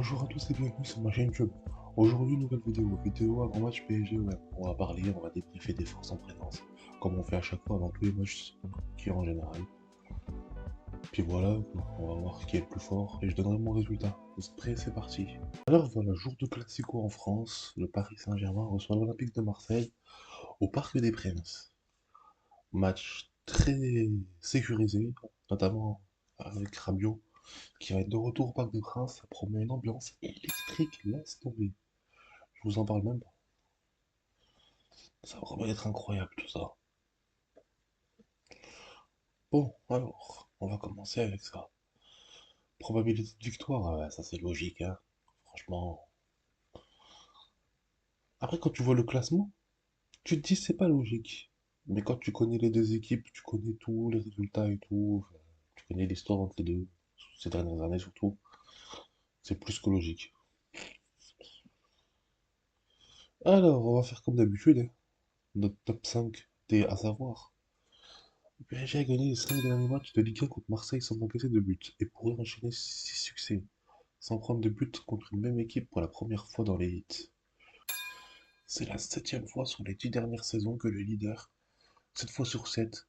Bonjour à tous et bienvenue sur ma chaîne YouTube. Aujourd'hui, nouvelle vidéo avant match PSG. Ouais. On va parler, on va débriefer des forces en présence, comme on fait à chaque fois avant tous les matchs qui en général. Puis voilà, on va voir qui est le plus fort et je donnerai mon résultat. Prêt, c'est parti. Alors voilà, jour de Classico en France, le Paris Saint-Germain reçoit l'Olympique de Marseille au Parc des Princes. Match très sécurisé, notamment avec Rabiot qui va être de retour au Parc des Princes. Ça promet une ambiance électrique, laisse tomber. Je vous en parle même pas. Ça va vraiment être incroyable tout ça. Bon, alors, on va commencer avec ça. Probabilité de victoire, ça c'est logique, hein. Franchement. Après, quand tu vois le classement, tu te dis c'est pas logique. Mais quand tu connais les deux équipes, tu connais tous les résultats et tout, enfin, tu connais l'histoire entre les deux, ces dernières années surtout, c'est plus que logique. Alors, on va faire comme d'habitude, hein. Notre top 5, t'es à savoir. Le PSG a gagné les 5 derniers matchs de Ligue 1 contre Marseille sans encaisser de but et pourrait enchaîner 6 succès, sans prendre de but contre une même équipe pour la première fois dans l'élite. C'est la 7e fois sur les 10 dernières saisons que le leader, 7 fois sur 7,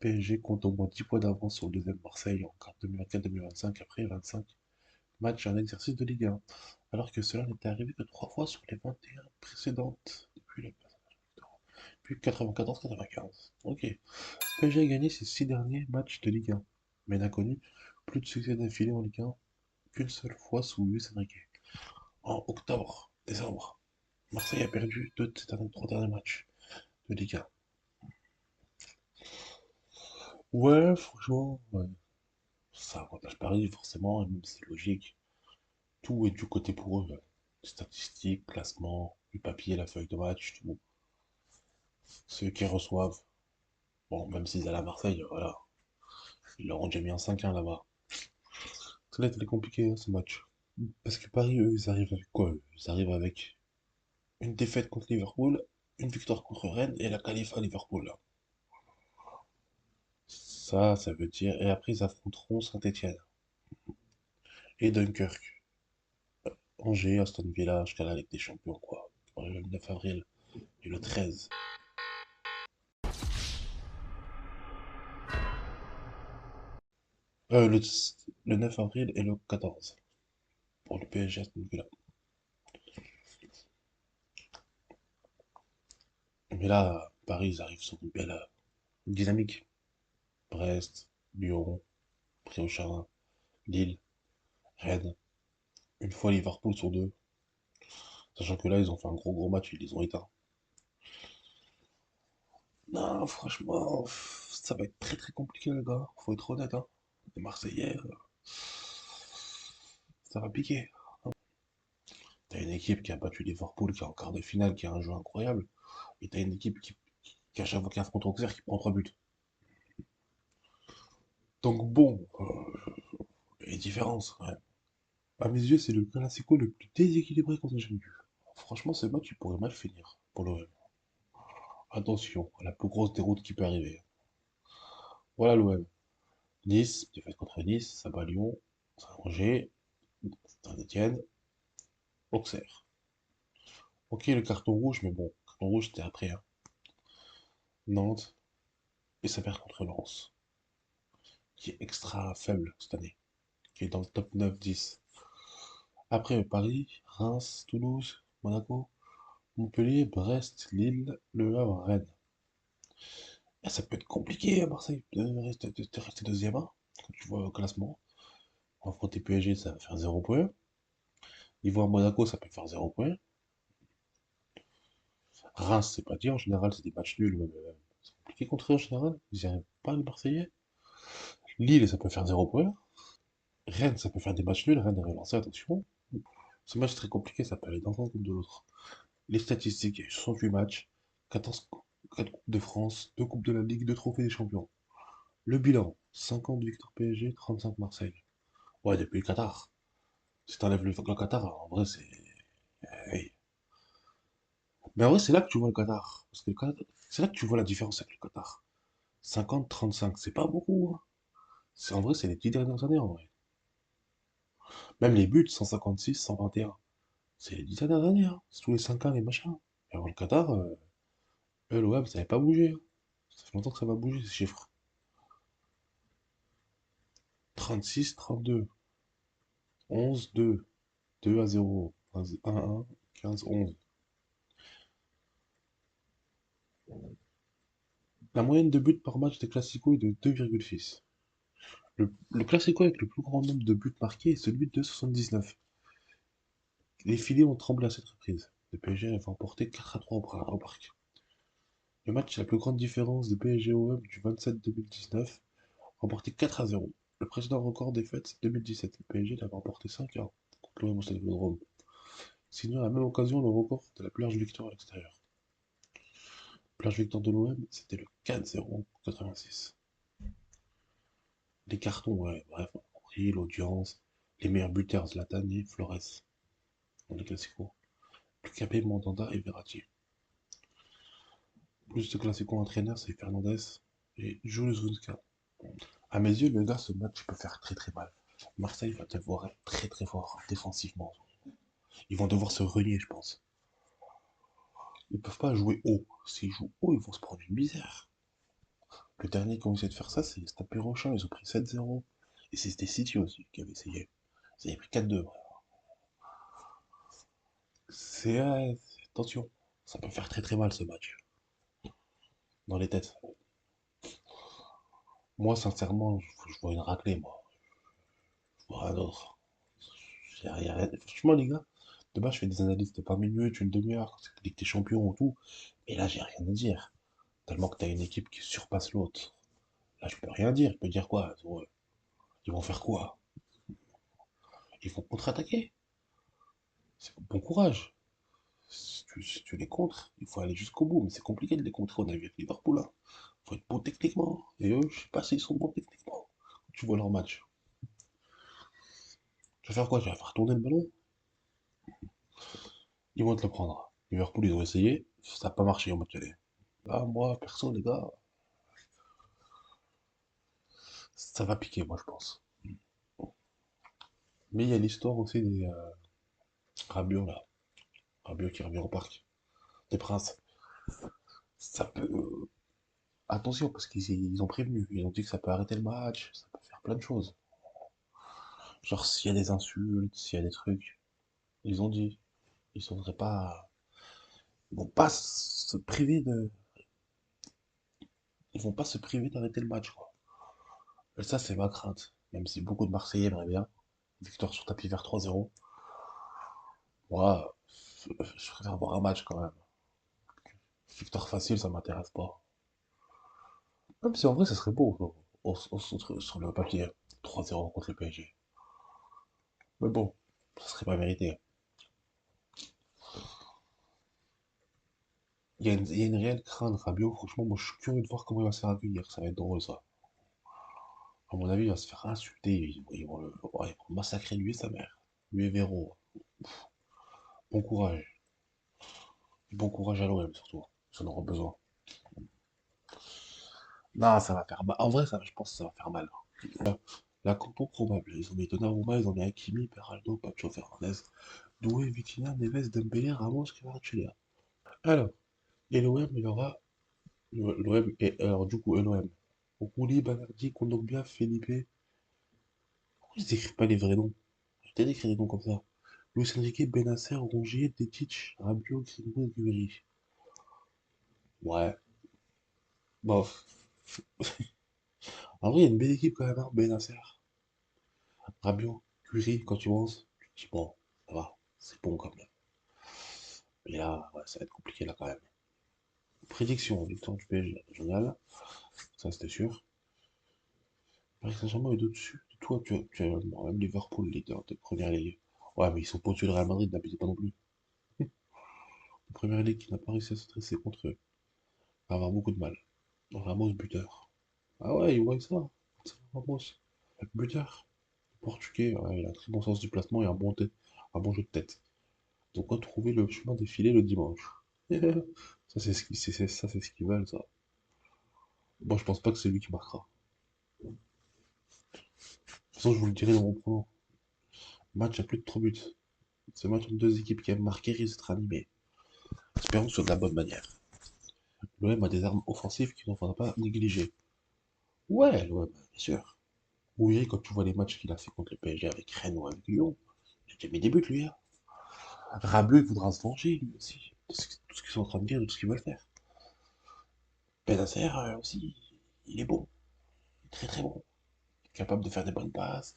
PSG compte au moins 10 points d'avance sur le deuxième Marseille en 2024-2025 après 25 matchs en exercice de Ligue 1, alors que cela n'était arrivé que 3 fois sur les 21 précédentes depuis 94-95. Ok. PSG a gagné ses 6 derniers matchs de Ligue 1, mais n'a connu plus de succès d'affilée en Ligue 1 qu'une seule fois sous Luis Enrique. En octobre, décembre, Marseille a perdu 2 de ses 3 derniers matchs de Ligue 1. Ouais, franchement, ouais. Ça avantage Paris, forcément, et même si c'est logique. Tout est du côté pour eux. Ouais. Statistiques, classement, du papier, la feuille de match, tout. Ceux qui reçoivent, bon, même s'ils allaient à Marseille, voilà, ils leur ont déjà mis un 5-1 là-bas. Ça va être compliqué, hein, ce match. Parce que Paris, eux, ils arrivent avec quoi, eux? Ils arrivent avec une défaite contre Liverpool, une victoire contre Rennes et la qualif à Liverpool, là. Ça veut dire. Et après, ils affronteront Saint-Etienne et Dunkerque. Angers, Aston Villa, jusqu'à la Ligue des Champions, quoi. Le 9 avril et le 13. Euh, le, le 9 avril et le 14 pour le PSG Aston Villa. Mais là, Paris, ils arrivent sur une belle dynamique. Brest, Lyon, Briochin, Lille, Rennes. Une fois Liverpool sur deux. Sachant que là, ils ont fait un gros match, ils les ont éteints. Non, franchement, ça va être très compliqué, les gars. Faut être honnête, hein. Les Marseillais, ça va piquer. T'as une équipe qui a battu Liverpool, qui est en quart de finale, qui a un jeu incroyable. Et t'as une équipe qui à chaque fois qu'il affronte Auxerre, qui prend 3 buts. Donc bon, les différences, ouais. À mes yeux, c'est le Classico le plus déséquilibré qu'on ait jamais vu. Franchement, ce match, il pourrait mal finir pour l'OM. Attention, à la plus grosse déroute qui peut arriver. Voilà l'OM. Nice, défaite contre Nice, ça bat Lyon, ça a Angers, Saint-Etienne, Auxerre. Ok, le carton rouge, mais bon, le carton rouge, c'était après, hein. Nantes, et ça perd contre Lens, qui est extra faible cette année, qui est dans le top 9-10. Après, Paris, Reims, Toulouse, Monaco, Montpellier, Brest, Lille, Le Havre, Rennes. Et ça peut être compliqué à Marseille de rester deuxième, hein, quand tu vois le classement. Affronter PSG, ça va faire 0 point. Niveau à Monaco, ça peut faire 0 point. Reims, c'est pas dit, en général, c'est des matchs nuls. C'est compliqué contre eux en général. Ils n'y arrivent pas, les Marseillais. Lille, ça peut faire 0 point. Rennes, ça peut faire des matchs nuls. Rennes est relancé, attention. Ce match est très compliqué, ça peut aller d'un sens comme de l'autre. Les statistiques, il y a eu 68 matchs, 14 4 Coupes de France, 2 Coupes de la Ligue, 2 Trophées des Champions. Le bilan, 50 victoires PSG, 35 Marseille. Ouais, depuis le Qatar. Si t'enlèves le Qatar, en vrai, c'est... Hey. Mais en vrai, c'est là que tu vois le Qatar. Parce que c'est là que tu vois la différence avec le Qatar. 50-35, c'est pas beaucoup, hein. En vrai, c'est les 10 dernières années, en vrai. Même les buts, 156, 121. C'est les 10 dernières années, hein. C'est tous les 5 ans, les machins. Et avant le Qatar, l'OM, ça n'avait pas bougé, hein. Ça fait longtemps que ça va bouger, ces chiffres. 36, 32, 11, 2, 2 à 0, 1, 1, 15, 11. La moyenne de buts par match des Clasico est de 2,6. Le Classico avec le plus grand nombre de buts marqués est celui de 79. Les filets ont tremblé à cette reprise. Le PSG avait emporté 4 à 3 au parc. Le match la plus grande différence de PSG-OM du 27-2019, remporté 4 à 0. Le précédent record des fêtes, c'est 2017. Le PSG l'avait remporté 5 à 1 contre l'OM au Stade Vélodrome, signant à la même occasion le record de la plus large victoire à l'extérieur. La plus large victoire de l'OM, c'était le 4-0 en 86. Les cartons, ouais, bref, on a compris, l'audience, les meilleurs buteurs, Zlatan et Flores, dans les classicos. Plus capé, Mandanda et Verratti. Plus de classico entraîneurs, c'est Fernandez et Jules Koundé. À mes yeux, le gars, ce match peut faire très très mal. Marseille va devoir être très très fort défensivement. Ils vont devoir se renier, je pense. Ils peuvent pas jouer haut. S'ils jouent haut, ils vont se prendre une misère. Le dernier qui a essayé de faire ça, c'est Stade Rochin. Ils ont pris 7-0. Et c'était City aussi qui avait essayé. Ils avaient pris 4-2. Attention. Ça peut faire très très mal ce match. Dans les têtes. Moi, sincèrement, je vois une raclée, moi. Je vois rien d'autre. Y a rien. Franchement, les gars, de base, je fais des analyses de 20 minutes, une demi-heure, c'est que t'es champion ou tout. Et là, j'ai rien à dire. Tellement que t'as une équipe qui surpasse l'autre. Là, je peux rien dire. Je peux dire quoi? Ils vont faire quoi? Ils vont contre-attaquer. C'est bon courage. Si tu les contres, il faut aller jusqu'au bout. Mais c'est compliqué de les contrer. On a vu avec Liverpool, là. Il faut être bon techniquement. Et eux, je sais pas s'ils sont bons techniquement. Tu vois leur match. Tu vas faire quoi? Tu vas faire tourner le ballon? Ils vont te le prendre. Liverpool, ils ont essayé. Ça n'a pas marché en match aller. Là, moi, perso, les gars, ça va piquer, moi, je pense. Mais il y a l'histoire aussi des Rabiot, là. Rabiot qui revient au parc. Des Princes. Ça peut. Attention, parce qu'ils ont prévenu. Ils ont dit que ça peut arrêter le match. Ça peut faire plein de choses. Genre, s'il y a des insultes, s'il y a des trucs. Ils ont dit. Ils ne voudraient pas. Ils vont pas se priver de. Ils vont pas se priver d'arrêter le match, quoi. Et ça, c'est ma crainte. Même si beaucoup de Marseillais aimeraient bien. Victoire sur tapis vert 3-0. Moi, je préfère voir un match quand même. Victoire facile, ça m'intéresse pas. Même si en vrai, ça serait beau sur le papier. 3-0 contre le PSG. Mais bon, ça serait pas mérité. Il y a une réelle crainte, Rabiot. Franchement, moi, je suis curieux de voir comment il va se faire accueillir. Ça va être drôle, ça. À mon avis, il va se faire insulter. Ouais, ils vont massacrer lui et sa mère. Lui et Véro. Bon courage. Bon courage à l'OM, surtout. Ils en auront besoin. Non, ça va faire mal. En vrai, je pense que ça va faire mal. La compo probable. Ils ont mis Donnarumma, ils ont mis Hakimi, Beraldo, Pacho Fernandez, Doué, Vitinha, Neves, Dembélé, Ramos, Kvaratskhelia. Alors, et l'OM, il y aura l'OM et alors du coup l'OM. Rouli, Balerdi, Kondogbia, Felipe. Pourquoi ils écrivent pas les vrais noms? Arrêtez d'écrire des noms comme ça. Luis Enrique, Benacer, Rongier, Tetic, Rabiot, Greenwood, Guiri. Ouais, bof. En vrai, il y a une belle équipe quand même, hein. Benacer, Rabiot, Guiri, quand tu penses, tu te dis bon, ça va, c'est bon quand même. Mais là, ouais, ça va être compliqué là quand même. Prédiction, victoire du PSG, génial, ça c'était sûr. Paris Saint-Germain est au-dessus de toi, tu as bon, même Liverpool, leader de première ligue. Ouais, mais ils sont pas au-dessus de Real Madrid, n'abusez pas non plus. La première ligue qui n'a pas réussi à se dresser contre eux, va avoir beaucoup de mal. Ramos, buteur. Ah ouais, il voit ça. Ramos, buteur. Portugais, ouais, il a un très bon sens du placement et un bon jeu de tête. Donc retrouver le chemin défilé le dimanche. Ça, c'est ce qu'ils veulent, ça. Moi, je pense pas que c'est lui qui marquera. De toute façon, je vous le dirai dans mon pronom. Match à plus de 3 buts. C'est le match entre deux équipes qui aiment marquer risque d'être animé. Espérons que ce soit de la bonne manière. L'OM a des armes offensives qu'il ne faudra pas négliger. Ouais, l'OM, bien sûr. Oui, quand tu vois les matchs qu'il a fait contre le PSG avec Rennes ou avec Lyon, il a déjà mis des buts, lui. Hein. Rabiot, il voudra se venger, lui aussi. Tout ce qu'ils sont en train de dire, de tout ce qu'ils veulent faire. Benacer, aussi, il est bon. Il est très très bon. Il est capable de faire des bonnes passes.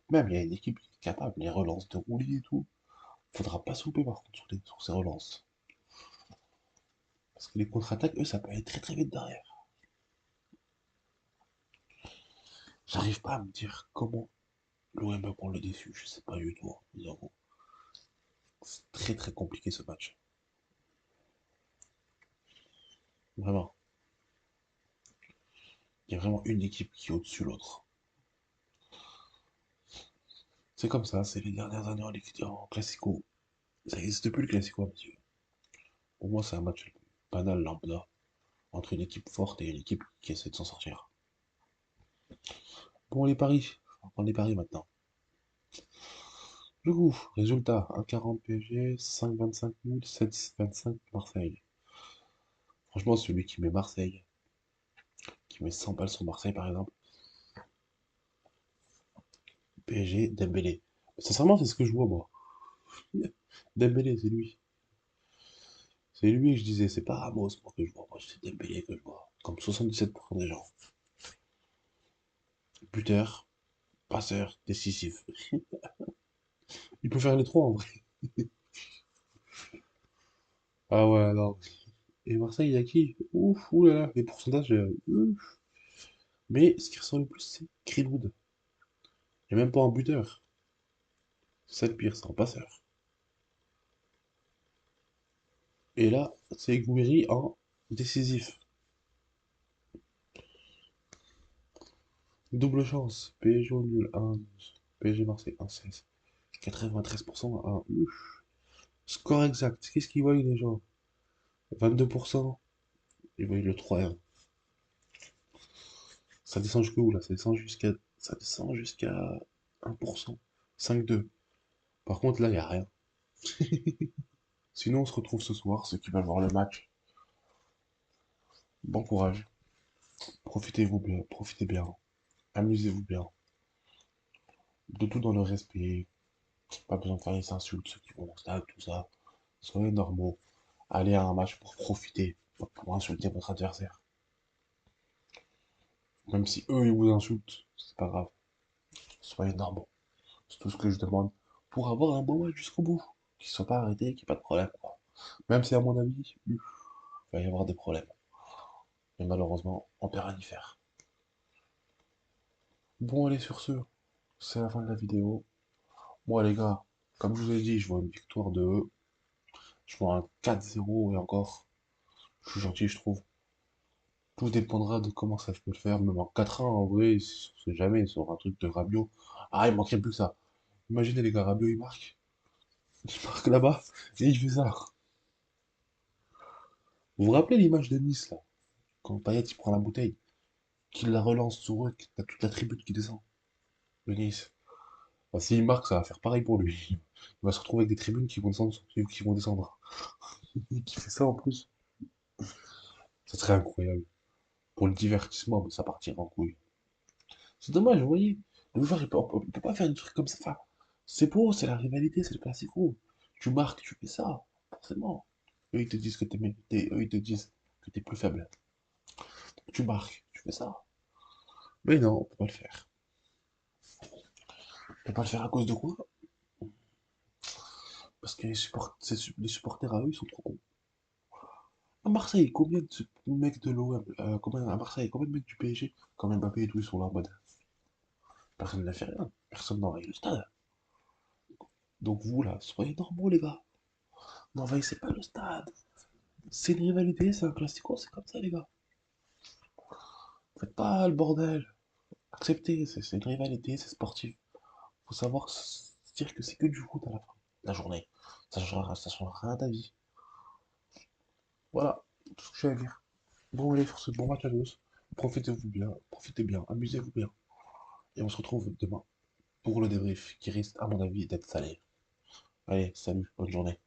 Même, il y a une équipe qui est capable, les relances de roulis et tout. Faudra pas souper par contre sur ces relances. Parce que les contre-attaques, eux, ça peut aller très très vite derrière. J'arrive pas à me dire comment l'OM va prendre le dessus. Je sais pas du tout. Hein. C'est très très compliqué ce match. Vraiment. Il y a vraiment une équipe qui est au-dessus de l'autre. C'est comme ça, c'est les dernières années en classico. Ça n'existe plus le classico, monsieur. Pour moi, c'est un match banal lambda entre une équipe forte et une équipe qui essaie de s'en sortir. Bon, les paris. On va prendre les paris maintenant. Du coup, résultat 1,40 PSG, 5,25 000, 7,25 Marseille. Franchement, celui qui met Marseille, qui met 100 balles sur Marseille par exemple, PSG, Dembélé. Sincèrement, c'est ce que je vois moi. Dembélé, c'est lui. C'est lui que je disais, c'est pas Ramos moi que je vois. Moi, c'est Dembélé que je vois. Comme 77% des gens. Buteur, passeur, décisif. Il peut faire les trois en vrai. Ah ouais, non. Et Marseille, il y a qui? Ouf, oulala, les pourcentages. Ouf. Mais ce qui ressort le plus, c'est Greenwood. Il n'y a même pas un buteur. C'est ça le pire, c'est un passeur. Et là, c'est Gouiri en décisif. Double chance. PSG au nul 1,12. PSG Marseille 1,16. 93% à 1. Score exact. Qu'est-ce qu'ils voient les gens? 22%. Ils voient le 3-1. Ça descend jusqu'où là? Ça descend jusqu'à 1%. 5-2. Par contre, là, il n'y a rien. Sinon, on se retrouve ce soir, ceux qui veulent voir le match. Bon courage. Profitez-vous bien. Profitez bien. Amusez-vous bien. De tout dans le respect. Pas besoin de faire les insultes, ceux qui vont au stade, tout ça. Soyez normaux. Allez à un match pour profiter, pas pour insulter votre adversaire. Même si eux, ils vous insultent, c'est pas grave. Soyez normaux. C'est tout ce que je demande pour avoir un bon match jusqu'au bout. Qu'il soit pas arrêté, qu'il n'y ait pas de problème, quoi. Même si, à mon avis, il va y avoir des problèmes. Mais malheureusement, on peut rien y faire. Bon, allez, sur ce, c'est la fin de la vidéo. Moi, les gars, comme je vous ai dit, je vois une victoire de eux. Je vois un 4-0 et encore. Je suis gentil, je trouve. Tout dépendra de comment ça peut le faire. Même en 4-1, en vrai, on sait jamais, ça aura un truc de Rabiot. Ah, il manquerait plus que ça. Imaginez les gars, Rabiot, il marque. Il marque là-bas, et il fait ça. Vous vous rappelez l'image de Nice, là? Quand Payet, il prend la bouteille, qu'il la relance sur eux, qu'il y a toute la tribune qui descend. Le Nice. Bah, s'il marque, ça va faire pareil pour lui. Il va se retrouver avec des tribunes qui vont descendre, qui vont descendre. Qui fait ça en plus. Ça serait incroyable. Pour le divertissement, mais ça partira en couille. C'est dommage, vous voyez. Le joueur, il peut pas faire des trucs comme ça. Enfin, c'est beau, c'est la rivalité, c'est le classico. Tu marques, tu fais ça, forcément. Eux, ils te disent que eux, ils te disent que t'es plus faible. Tu marques, tu fais ça. Mais non, on peut pas le faire. On peut pas le faire à cause de quoi? Parce que les supporters à eux, ils sont trop cons. À Marseille, combien de mecs de l'OM, à Marseille, combien de mecs du PSG, quand Mbappé et tout, ils sont là en mode, personne n'a fait rien, personne n'envahit le stade. Donc vous là, soyez normaux les gars, n'envahissez pas le stade. C'est une rivalité, c'est un classico, c'est comme ça, les gars. Faites pas le bordel. Acceptez, c'est une rivalité, c'est sportif. Faut savoir se dire que c'est que du foot à la fin de la journée. Ça changera rien à ta vie. Voilà, tout ce que j'ai à dire. Bon, allez, sur ce bon match à tous. Profitez-vous bien, profitez bien, amusez-vous bien. Et on se retrouve demain. pour le débrief, qui risque, à mon avis, d'être salé. Allez, salut, bonne journée.